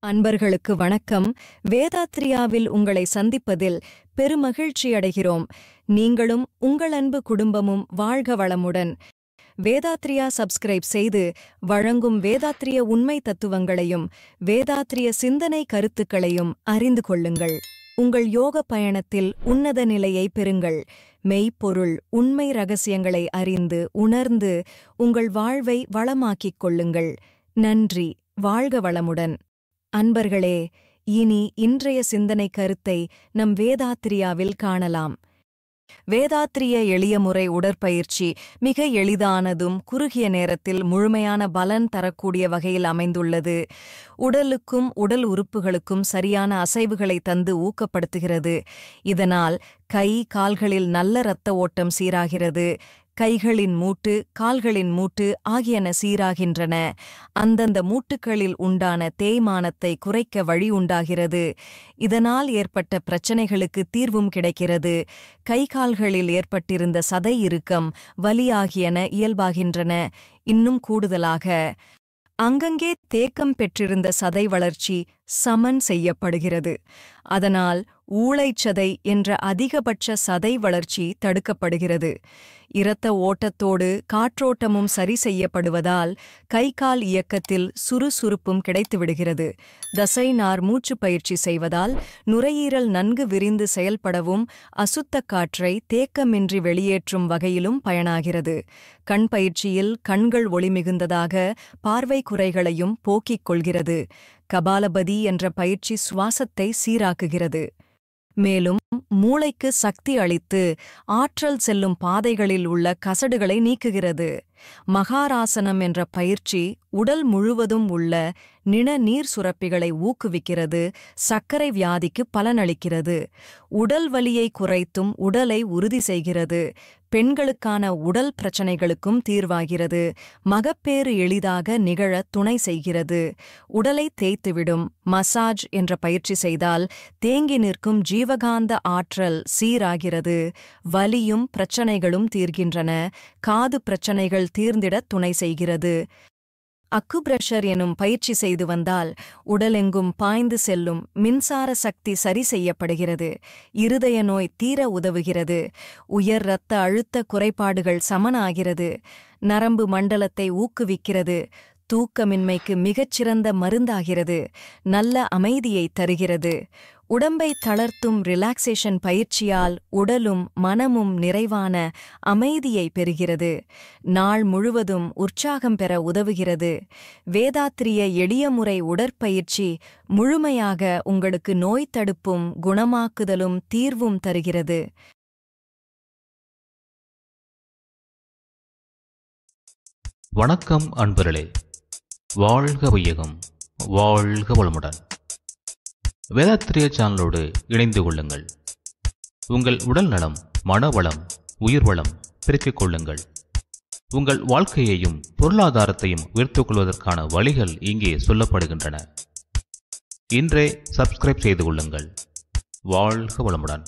அன்பர்களுக்கு வணக்கம். வேதாத்ரியாவில் உங்களை சந்திப்பதில் பெருமகிழ்ச்சி அடைகிறோம். நீங்களும் உங்கள் அன்பு குடும்பமும் வாழ்க வளமுடன். வேதாத்ரியா சப்ஸ்கிரைப் செய்து வழங்கும் வேதாத்ரிய உண்மை தத்துவங்களையும் வேதாத்ரிய சிந்தனை கருத்துக்களையும் அறிந்து கொள்ளுங்கள். உங்கள் யோக பயணத்தில் உன்னத நிலையை பெறுங்கள். மெய்ப்பொருள் உண்மை ரகசியங்களை அறிந்து உணர்ந்து உங்கள் வாழ்வை வளமாக்கிக் கொள்ளுங்கள். நன்றி. வாழ்க வளமுடன். அன்பர்களே, இனி இன்றைய சிந்தனை கருத்தை நம் வேதாத்ரியாவில் காணலாம். வேதாத்ரிய எளிய முறை உடற்பயிற்சி மிக எளிதானதும் குறுகிய நேரத்தில் முழுமையான பலன் தரக்கூடிய வகையில் அமைந்துள்ளது. உடலுக்கும் உடல் உறுப்புகளுக்கும் சரியான அசைவுகளை தந்து ஊக்கப்படுத்துகிறது. இதனால் கை கால்களில் நல்ல இரத்த ஓட்டம் சீராகிறது. கைகளின் மூட்டு கால்களின் மூட்டு ஆகியன சீராகின்றன. அந்தந்த மூட்டுகளில் உண்டான தேய்மானத்தை குறைக்க வழி உண்டாகிறது. இதனால் ஏற்பட்ட பிரச்சனைகளுக்கு தீர்வும் கிடைக்கிறது. கை கால்களில் ஏற்பட்டிருந்த சதை இறுக்கம் வலி ஆகியன இயல்பாகின்றன. இன்னும் கூடுதலாக அங்கங்கே தேக்கம் பெற்றிருந்த சதை வளர்ச்சி சமன் செய்யப்படுகிறது. அதனால் ஊளைச்சதை என்ற அதிகபட்ச சதை வளர்ச்சி தடுக்கப்படுகிறது. இரத்த ஓட்டத்தோடு காற்றோட்டமும் சரி செய்யப்படுவதால் கை கால் இயக்கத்தில் சுறுசுறுப்பும் கிடைத்துவிடுகிறது. தசை நார் மூச்சு பயிற்சி செய்வதால் நுரையீரல் நன்கு விரிந்து செயல்படவும் அசுத்த காற்றை தேக்கமின்றி வெளியேற்றும் வகையிலும் பயனாகிறது. கண் பயிற்சியில் கண்கள் ஒளி மிகுந்ததாக பார்வை குறைகளையும் போக்கிக் கொள்கிறது. கபாலபதி என்ற பயிற்சி சுவாசத்தை சீராக்குகிறது. மேலும் மூளைக்கு சக்தி அளித்து ஆற்றல் செல்லும் பாதைகளில் உள்ள கசடுகளை நீக்குகிறது. மகாராசனம் என்ற பயிற்சி உடல் முழுவதும் உள்ள நீர் சுரப்பிகளை ஊக்குவிக்கிறது. சர்க்கரை வியாதிக்கு பலனளிக்கிறது. உடல் வலியை குறைத்தும் உடலை உறுதி செய்கிறது. பெண்களுக்கான உடல் பிரச்சனைகளுக்கும் தீர்வாகிறது. மகப்பேறு எளிதாக நிகழ துணை செய்கிறது. உடலை தேய்த்துவிடும் மசாஜ் என்ற பயிற்சி செய்தால் தேங்கி நிற்கும் ஜீவகாந்த ஆற்றல் சீராகிறது. வலியும் பிரச்சனைகளும் தீர்கின்றன. காது பிரச்சனைகள் தீர்ந்திட துணை செய்கிறது. அக்குப்ரெஷர் எனும் பயிற்சி செய்து வந்தால் உடலெங்கும் பாய்ந்து செல்லும் மின்சார சக்தி சரி செய்யப்படுகிறது. இருதய நோய் தீர உதவுகிறது. உயர் இரத்த அழுத்த குறைபாடுகள் சமனாகிறது. நரம்பு மண்டலத்தை ஊக்குவிக்கிறது. தூக்கமின்மைக்கு மிகச்சிறந்த மருந்தாகிறது. நல்ல அமைதியை தருகிறது. உடம்பை தளர்த்தும் ரிலாக்ஸேஷன் பயிற்சியால் உடலும் மனமும் நிறைவான அமைதியை பெறுகிறது. நாள் முழுவதும் உற்சாகம் பெற உதவுகிறது. வேதாத்ரிய எளிய முறை உடற்பயிற்சி முழுமையாக உங்களுக்கு நோய் தடுப்பும் குணமாக்குதலும் தீர்வும் தருகிறது. வணக்கம் அன்பர்களே, வாழ்க வையகம், வாழ்க வளமுடன். வேதாத்ரிய சேனலோடு இணைந்து கொள்ளுங்கள். உங்கள் உடல் நலம், மனவளம், உயிர் வளம் பெருக்கிக் கொள்ளுங்கள். உங்கள் வாழ்க்கையையும் பொருளாதாரத்தையும் உயர்த்திக் கொள்வதற்கான வழிகள் இங்கே சொல்லப்படுகின்றன. இன்றே சப்ஸ்கிரைப் செய்து கொள்ளுங்கள். வாழ்க வளமுடன்.